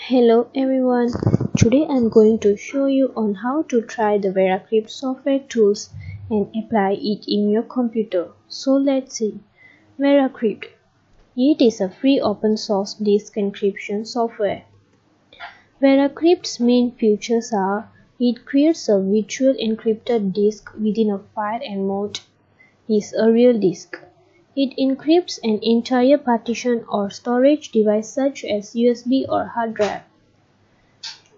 Hello everyone, today I'm going to show you on how to try the Veracrypt software tools and apply it in your computer. So let's see. Veracrypt. It is a free open source disk encryption software. Veracrypt's main features are it creates a virtual encrypted disk within a file and mode is a real disk. It encrypts an entire partition or storage device such as USB or hard drive.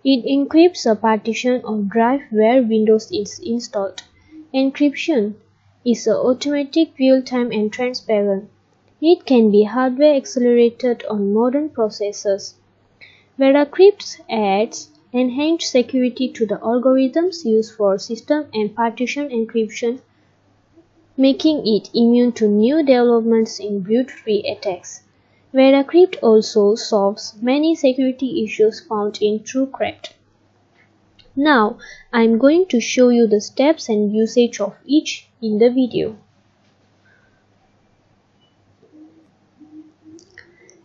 It encrypts a partition or drive where Windows is installed. Encryption is automatic, real-time and transparent. It can be hardware accelerated on modern processors. Veracrypt adds enhanced security to the algorithms used for system and partition encryption, making it immune to new developments in boot-free attacks. Veracrypt also solves many security issues found in XCrypt. Now, I'm going to show you the steps and usage of each in the video.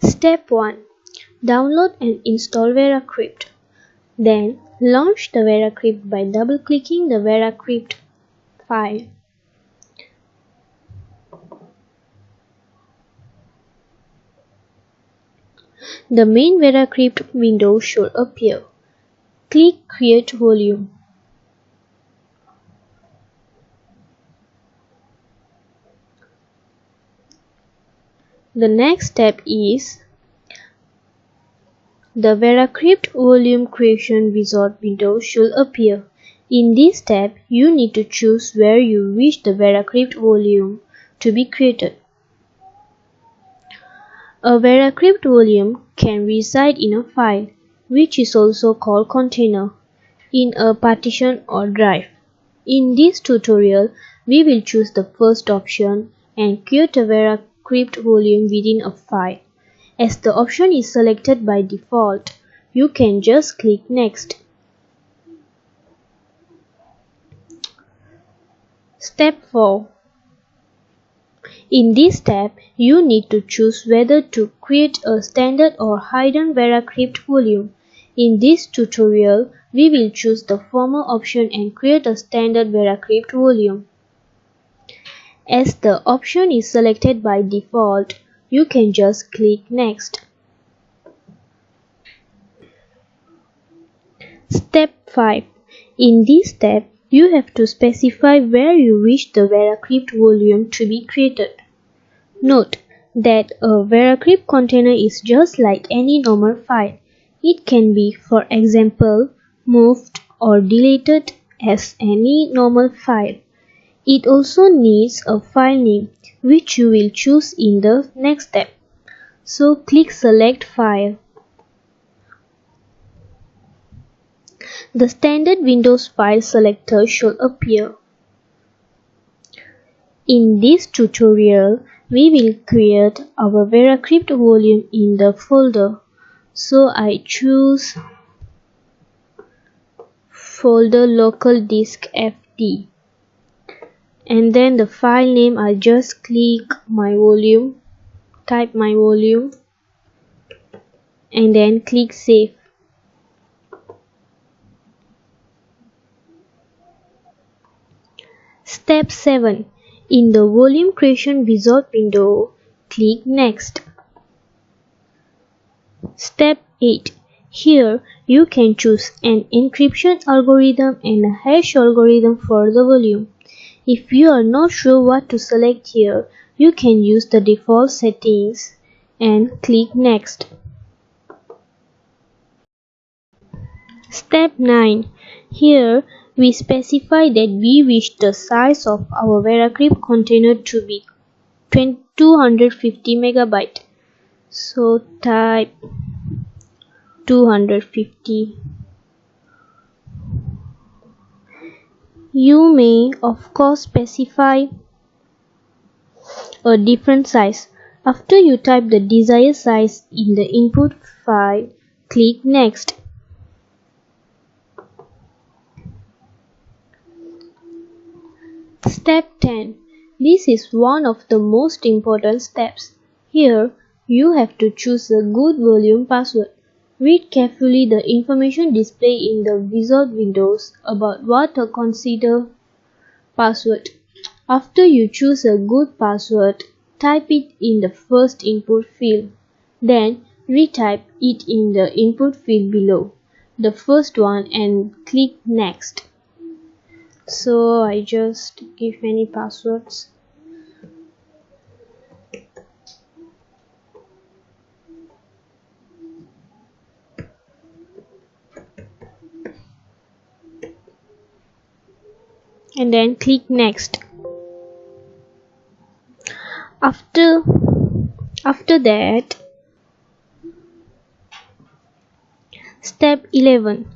Step 1. Download and install Veracrypt. Then, launch the Veracrypt by double-clicking the Veracrypt file. The main Veracrypt window should appear. Click Create Volume. The next step is the Veracrypt Volume Creation Wizard window should appear. In this step, you need to choose where you wish the Veracrypt volume to be created. A Veracrypt volume can reside in a file, which is also called container, in a partition or drive. In this tutorial, we will choose the first option and create a Veracrypt volume within a file. As the option is selected by default, you can just click Next. Step 4. In this step, you need to choose whether to create a standard or hidden Veracrypt volume. In this tutorial, we will choose the former option and create a standard Veracrypt volume. As the option is selected by default, you can just click Next. Step 5. In this step, you have to specify where you wish the Veracrypt volume to be created. Note that a Veracrypt container is just like any normal file. It can be, for example, moved or deleted as any normal file. It also needs a file name, which you will choose in the next step. So click Select File. The standard Windows file selector should appear. In this tutorial, we will create our Veracrypt volume in the folder. So I choose folder local disk FD. And then the file name, I just click my volume, type my volume, and then click Save. Step 7. In the Volume Creation Wizard window, click Next. Step 8. Here, you can choose an encryption algorithm and a hash algorithm for the volume. If you are not sure what to select here, you can use the default settings and click Next. Step 9. Here, we specify that we wish the size of our Veracrypt container to be 250 MB. So type 250. You may of course specify a different size. After you type the desired size in the input file, click Next. Step 10. This is one of the most important steps. Here, you have to choose a good volume password. Read carefully the information displayed in the wizard windows about what to consider password. After you choose a good password, type it in the first input field. Then retype it in the input field below the first one and click next. So I just give many passwords. And then click next. After that, step 11.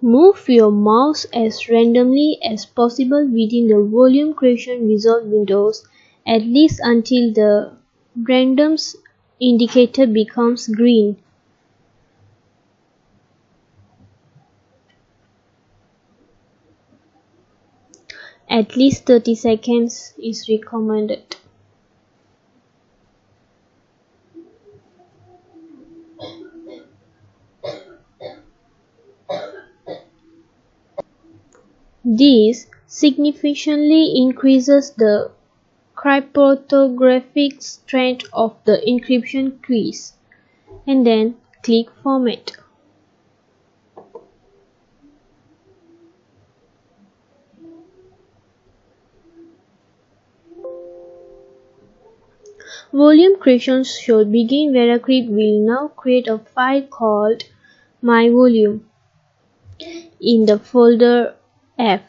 Move your mouse as randomly as possible within the volume creation wizard windows, at least until the randoms indicator becomes green. At least 30 seconds is recommended. This significantly increases the cryptographic strength of the encryption keys, and then click Format. Volume creation should begin. Veracrypt will now create a file called myVolume in the folder F.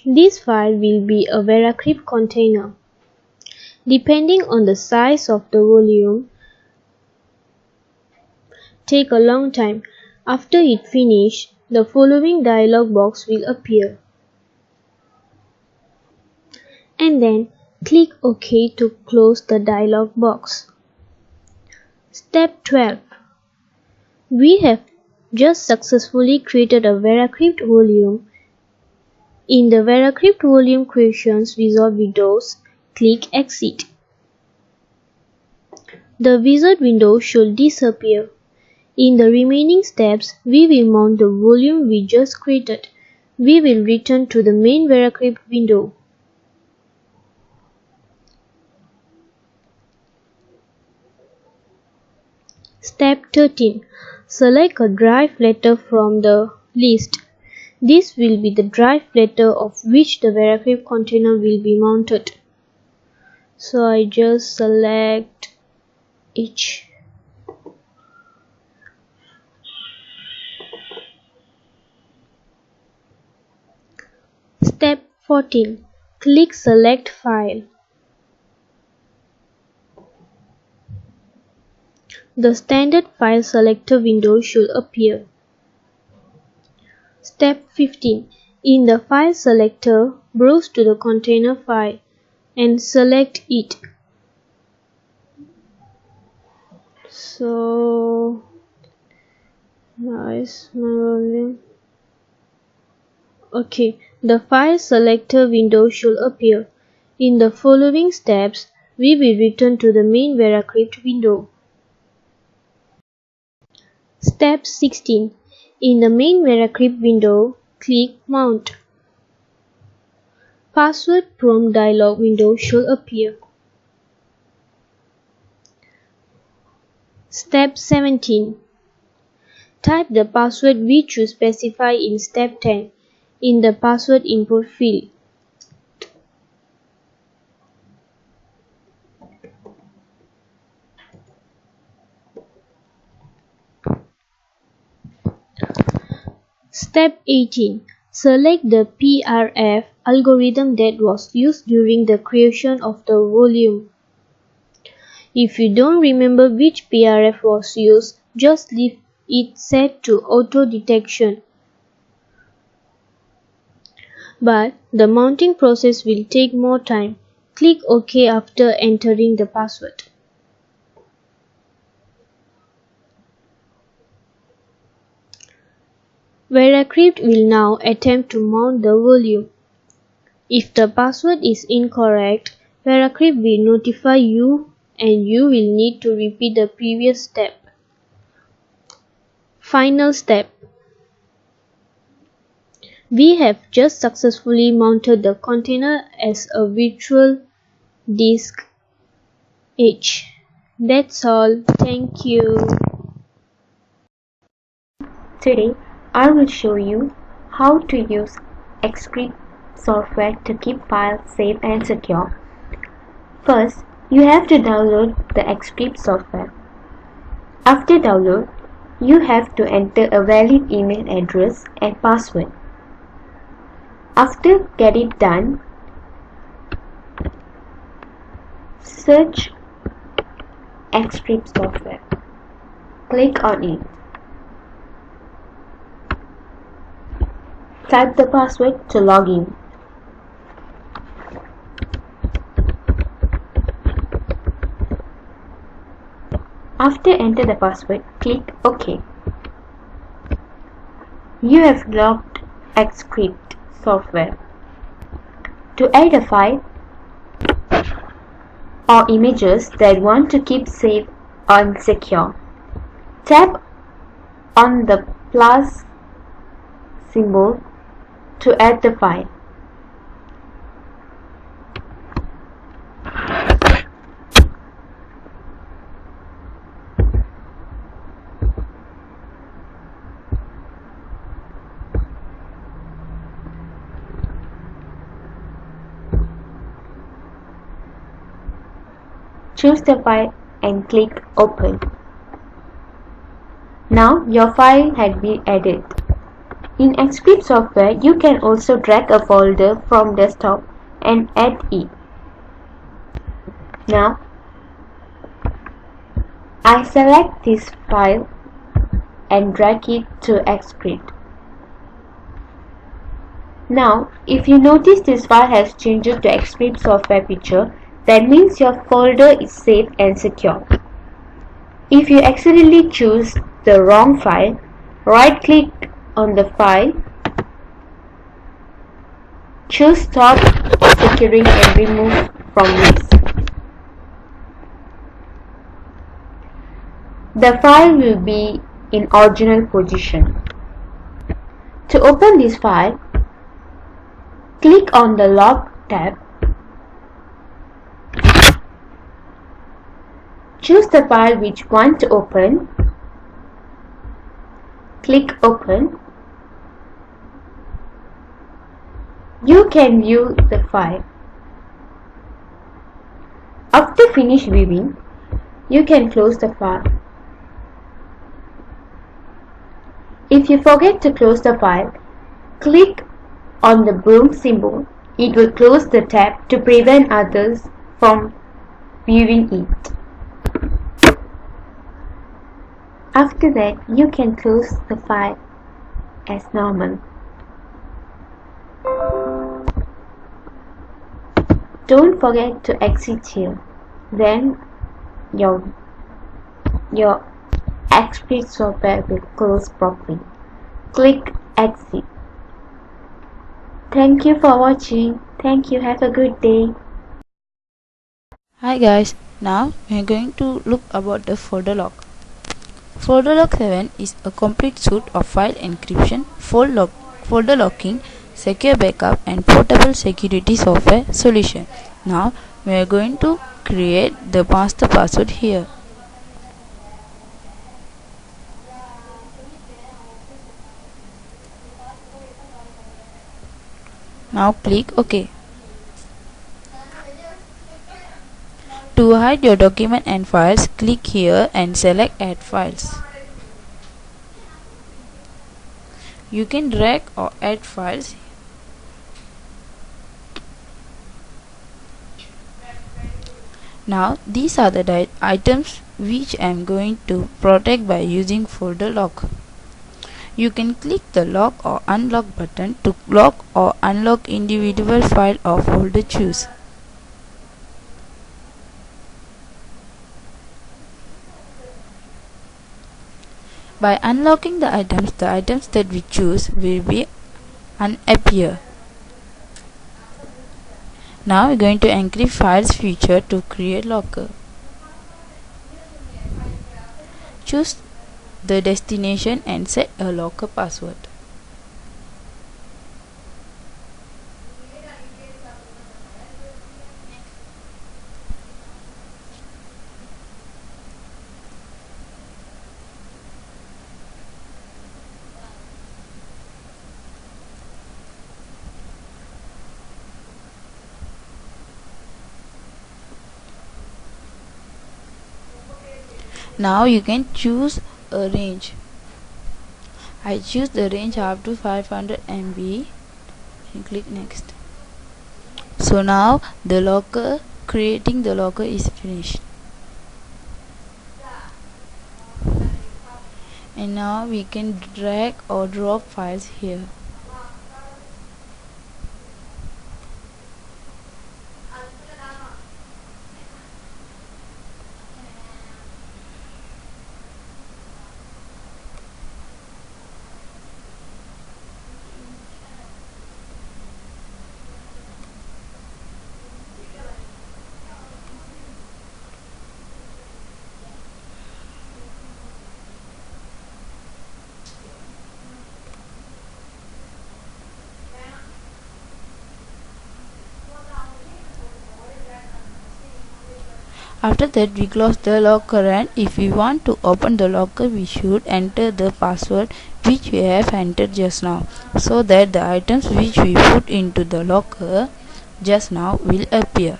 This file will be a Veracrypt container. Depending on the size of the volume, take a long time. After it finishes, the following dialog box will appear. And then click OK to close the dialog box. Step 12. We have just successfully created a Veracrypt volume. In the Veracrypt volume creations wizard windows, click Exit. The wizard window should disappear. In the remaining steps, we will mount the volume we just created. We will return to the main Veracrypt window. Step 13. Select a drive letter from the list. This will be the drive letter of which the Veracrypt container will be mounted. So I just select H. Step 14. Click Select File. The standard file selector window should appear. Step 15. In the file selector, browse to the container file and select it. So, nice, my volume. Okay, the file selector window should appear. In the following steps, we will return to the main Veracrypt window. Step 16. In the main Veracrypt window, click Mount. Password prompt dialog window should appear. Step 17. Type the password which you specify in Step 10 in the password input field. Step 18. Select the PRF algorithm that was used during the creation of the volume. If you don't remember which PRF was used, just leave it set to auto detection. But the mounting process will take more time. Click OK after entering the password. Veracrypt will now attempt to mount the volume. If the password is incorrect, Veracrypt will notify you and you will need to repeat the previous step. Final step. We have just successfully mounted the container as a virtual disk H. That's all. Thank you. Today, I will show you how to use XCrypt software to keep files safe and secure. First, you have to download the XCrypt software. After download, you have to enter a valid email address and password. After get it done, search XCrypt software. Click on it. Type the password to log in. After enter the password, click OK. You have logged XCrypt software. To add a file or images that want to keep safe and secure, tap on the plus symbol to add the file. Choose the file and click Open. Now your file had been added. In XCrypt software, you can also drag a folder from desktop and add it. Now, I select this file and drag it to XCrypt. Now, if you notice this file has changed to XCrypt software picture, that means your folder is safe and secure. If you accidentally choose the wrong file, right-click on the file, choose Stop Securing and Remove from List. The file will be in original position. To open this file, click on the Log tab. Choose the file which you want to open. Click Open. You can view the file. After finish viewing, you can close the file. If you forget to close the file, click on the broom symbol. It will close the tab to prevent others from viewing it. After that, you can close the file as normal. Don't forget to exit here. Then your XCrypt software will close properly. Click Exit. Thank you for watching. Thank you. Have a good day. Hi guys, now we are going to look about the folder lock. Folder lock 7 is a complete suite of file encryption, folder locking, secure backup and portable security software solution. Now we are going to create the master password here. Now click OK. To hide your document and files, click here and select Add Files. You can drag or add files. Now these are the items which I am going to protect by using folder lock. You can click the lock or unlock button to lock or unlock individual file or folder choose. By unlocking the items that we choose will be appear. Now we're going to encrypt files feature to create locker. choose the destination and set a locker password. Now you can choose a range. I choose the range up to 500 MB and click next. So now creating the locker is finished. And now we can drag or drop files here. After that we close the locker, and if we want to open the locker we should enter the password which we have entered just now, so that the items which we put into the locker just now will appear.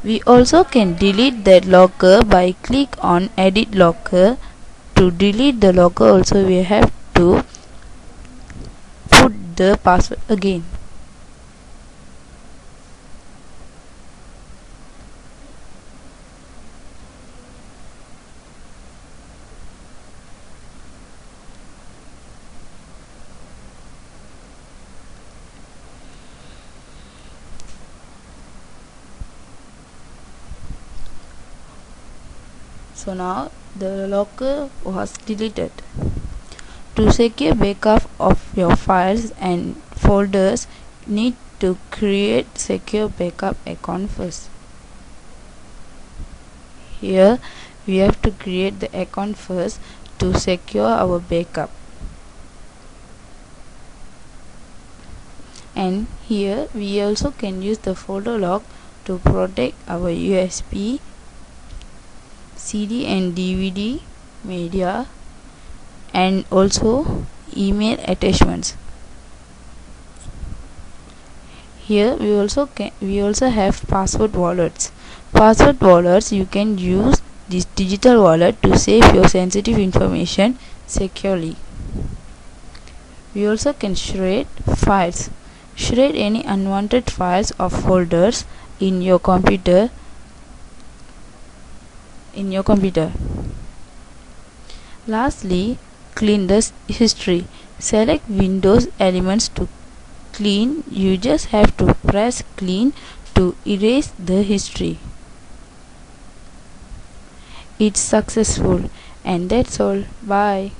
We also can delete that locker by click on edit locker. To delete the locker also we have to put the password again. So now the locker was deleted. To secure backup of your files and folders, need to create secure backup account first. Here we have to create the account first to secure our backup. And here we also can use the folder lock to protect our USB, CD and DVD media, and also email attachments. Here we also have password wallets. Password wallets, you can use this digital wallet to save your sensitive information securely. We also can shred files. Shred any unwanted files or folders in your computer. Lastly, clean the history. Select Windows elements to clean. You just have to press clean to erase the history. It's successful, and that's all. Bye.